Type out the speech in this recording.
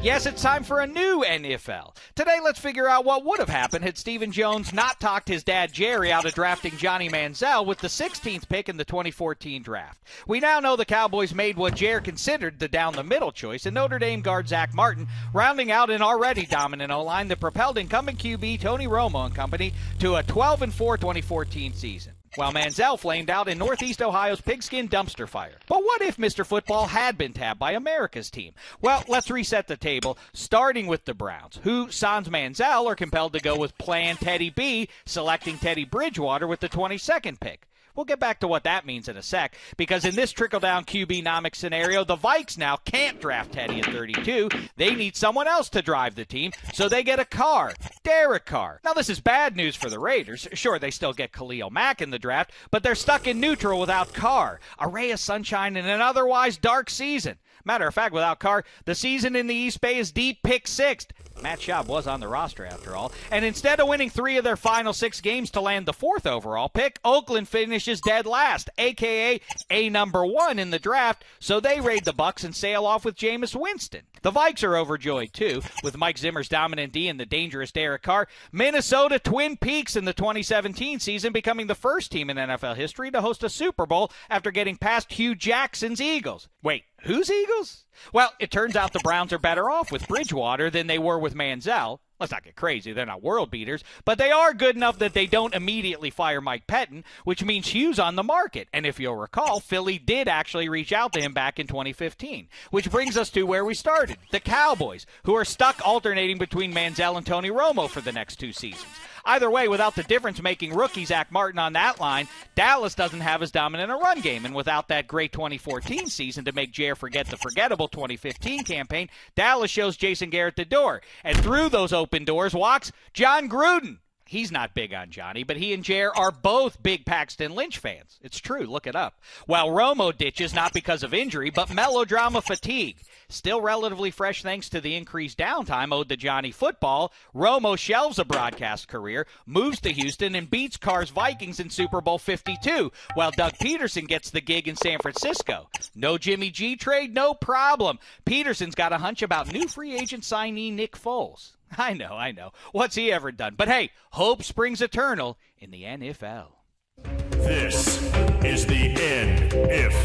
Yes, it's time for a new NFL. Today, let's figure out what would have happened had Stephen Jones not talked his dad Jerry out of drafting Jonny Manziel with the 16th pick in the 2014 draft. We now know the Cowboys made what Jer considered the down-the-middle choice, and Notre Dame guard Zach Martin, rounding out an already dominant O-line that propelled incumbent QB Tony Romo and company to a 12-4 2014 season, while Manziel flamed out in Northeast Ohio's pigskin dumpster fire. But what if Mr. Football had been tabbed by America's team? Well, let's reset the table, starting with the Browns, who, sans Manziel, are compelled to go with Plan Teddy B, selecting Teddy Bridgewater with the 22nd pick. We'll get back to what that means in a sec, because in this trickle-down QB-nomic scenario, the Vikes now can't draft Teddy at 32. They need someone else to drive the team, so they get a Carr, Derek Carr. Now, this is bad news for the Raiders. Sure, they still get Khalil Mack in the draft, but they're stuck in neutral without Carr, a ray of sunshine in an otherwise dark season. Matter of fact, without Carr, the season in the East Bay is deep pick sixth. Matt Schaub was on the roster after all. And instead of winning 3 of their final 6 games to land the 4th overall pick, Oakland finishes dead last, a.k.a. a number 1 in the draft, so they raid the Bucs and sail off with Jameis Winston. The Vikes are overjoyed, too, with Mike Zimmer's dominant D and the dangerous Derek Carr. Minnesota Twin Peaks in the 2017 season, becoming the first team in NFL history to host a Super Bowl after getting past Hugh Jackson's Eagles. Wait, whose Eagles? Well, it turns out the Browns are better off with Bridgewater than they were with Manziel. Let's not get crazy, they're not world beaters, but they are good enough that they don't immediately fire Mike Pettin, which means Hugh's on the market. And if you'll recall, Philly did actually reach out to him back in 2015, which brings us to where we started, the Cowboys, who are stuck alternating between Manziel and Tony Romo for the next 2 seasons. Either way, without the difference-making rookie Zach Martin on that line, Dallas doesn't have as dominant a run game. And without that great 2014 season to make Jer forget the forgettable 2015 campaign, Dallas shows Jason Garrett the door. And through those open doors walks John Gruden. He's not big on Johnny, but he and Jer are both big Paxton Lynch fans. It's true, look it up. While Romo ditches not because of injury, but melodrama fatigue. Still relatively fresh thanks to the increased downtime owed to Johnny football, Romo shelves a broadcast career, moves to Houston, and beats Carr's Vikings in Super Bowl 52, while Doug Peterson gets the gig in San Francisco. No Jimmy G trade, no problem. Peterson's got a hunch about new free agent signee Nick Foles. I know. What's he ever done? But hey, hope springs eternal in the NFL. This is the NFL.